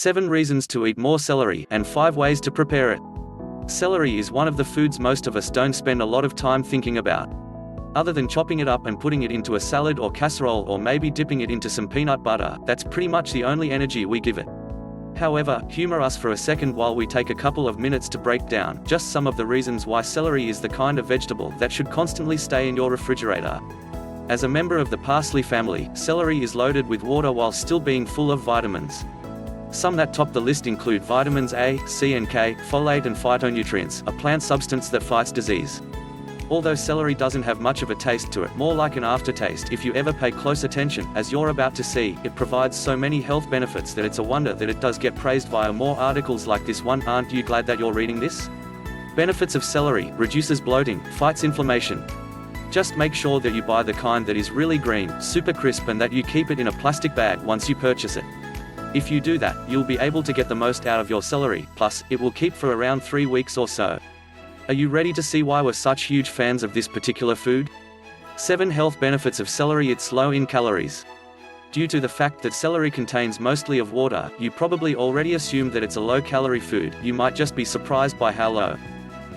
7 reasons to eat more celery, and 5 ways to prepare it. Celery is one of the foods most of us don't spend a lot of time thinking about. Other than chopping it up and putting it into a salad or casserole, or maybe dipping it into some peanut butter, that's pretty much the only energy we give it. However, humor us for a second while we take a couple of minutes to break down just some of the reasons why celery is the kind of vegetable that should constantly stay in your refrigerator. As a member of the parsley family, celery is loaded with water while still being full of vitamins. Some that top the list include vitamins A, C and K, folate and phytonutrients, a plant substance that fights disease. Although celery doesn't have much of a taste to it, more like an aftertaste if you ever pay close attention, as you're about to see, it provides so many health benefits that it's a wonder that it does get praised via more articles like this one. Aren't you glad that you're reading this? Benefits of celery: reduces bloating, fights inflammation. Just make sure that you buy the kind that is really green, super crisp, and that you keep it in a plastic bag once you purchase it. If you do that, you'll be able to get the most out of your celery, plus, it will keep for around 3 weeks or so. Are you ready to see why we're such huge fans of this particular food? 7 health benefits of celery: it's low in calories. Due to the fact that celery contains mostly of water, you probably already assumed that it's a low-calorie food. You might just be surprised by how low.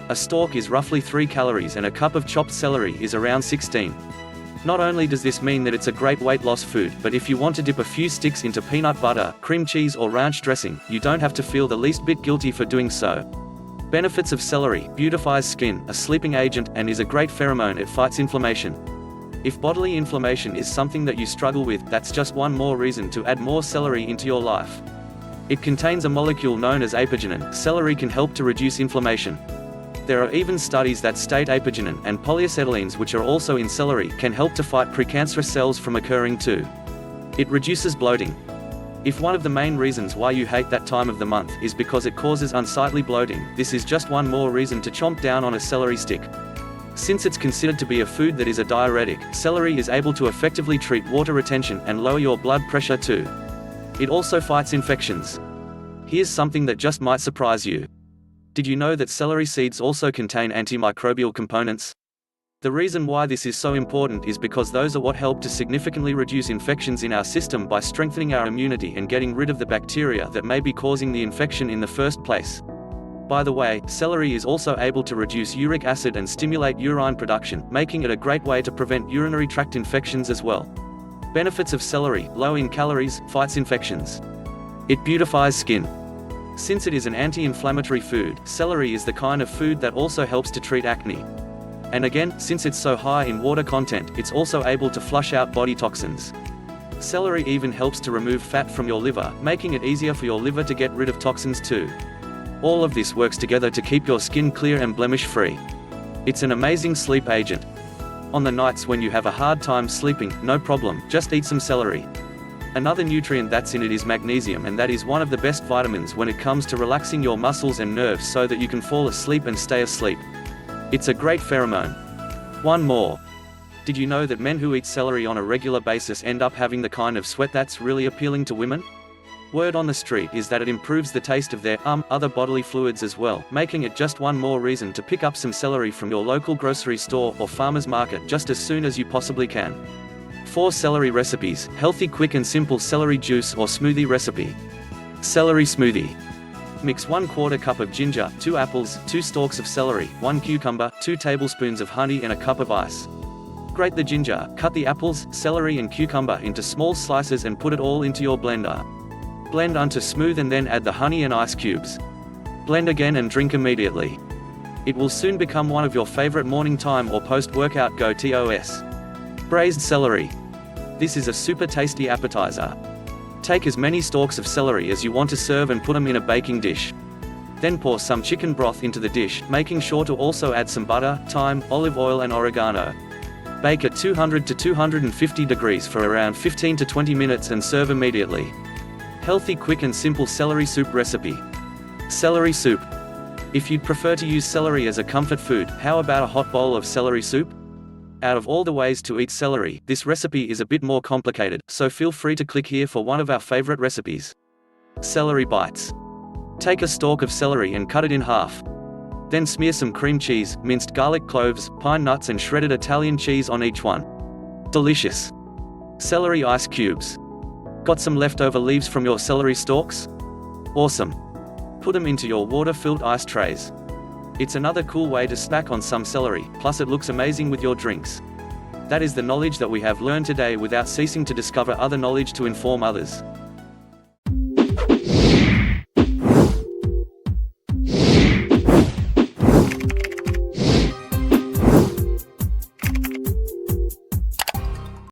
A stalk is roughly 3 calories and a cup of chopped celery is around 16. Not only does this mean that it's a great weight loss food, but if you want to dip a few sticks into peanut butter, cream cheese or ranch dressing, you don't have to feel the least bit guilty for doing so. Benefits of celery: beautifies skin, a sleeping agent, and is a great pheromone. It fights inflammation. If bodily inflammation is something that you struggle with, that's just one more reason to add more celery into your life. It contains a molecule known as apigenin. Celery can help to reduce inflammation. There are even studies that state apigenin and polyacetylenes, which are also in celery, can help to fight precancerous cells from occurring too. It reduces bloating. If one of the main reasons why you hate that time of the month is because it causes unsightly bloating, this is just one more reason to chomp down on a celery stick. Since it's considered to be a food that is a diuretic, celery is able to effectively treat water retention and lower your blood pressure too. It also fights infections. Here's something that just might surprise you. Did you know that celery seeds also contain antimicrobial components? The reason why this is so important is because those are what help to significantly reduce infections in our system by strengthening our immunity and getting rid of the bacteria that may be causing the infection in the first place. By the way, celery is also able to reduce uric acid and stimulate urine production, making it a great way to prevent urinary tract infections as well. Benefits of celery: low in calories, fights infections. It beautifies skin. Since it is an anti-inflammatory food, celery is the kind of food that also helps to treat acne. And again, since it's so high in water content, it's also able to flush out body toxins. Celery even helps to remove fat from your liver, making it easier for your liver to get rid of toxins too. All of this works together to keep your skin clear and blemish-free. It's an amazing sleep agent. On the nights when you have a hard time sleeping, no problem, just eat some celery. Another nutrient that's in it is magnesium, and that is one of the best vitamins when it comes to relaxing your muscles and nerves so that you can fall asleep and stay asleep. It's a great pheromone. One more. Did you know that men who eat celery on a regular basis end up having the kind of sweat that's really appealing to women? Word on the street is that it improves the taste of their other bodily fluids as well, making it just one more reason to pick up some celery from your local grocery store or farmer's market just as soon as you possibly can. 4 celery recipes: healthy, quick and simple celery juice or smoothie recipe. Celery smoothie. Mix 1/4 cup of ginger, 2 apples, 2 stalks of celery, 1 cucumber, 2 tablespoons of honey and a cup of ice. Grate the ginger, cut the apples, celery and cucumber into small slices and put it all into your blender. Blend until smooth and then add the honey and ice cubes. Blend again and drink immediately. It will soon become one of your favorite morning time or post-workout go-tos. Braised celery. This is a super tasty appetizer. Take as many stalks of celery as you want to serve and put them in a baking dish. Then pour some chicken broth into the dish, making sure to also add some butter, thyme, olive oil and oregano. Bake at 200 to 250 degrees for around 15 to 20 minutes and serve immediately. Healthy, quick and simple celery soup recipe. Celery soup. If you'd prefer to use celery as a comfort food, how about a hot bowl of celery soup? Out of all the ways to eat celery, this recipe is a bit more complicated, so feel free to click here for one of our favorite recipes. Celery bites. Take a stalk of celery and cut it in half. Then smear some cream cheese, minced garlic cloves, pine nuts and shredded Italian cheese on each one. Delicious. Celery ice cubes. Got some leftover leaves from your celery stalks? Awesome. Put them into your water-filled ice trays. It's another cool way to snack on some celery, plus it looks amazing with your drinks. That is the knowledge that we have learned today without ceasing to discover other knowledge to inform others.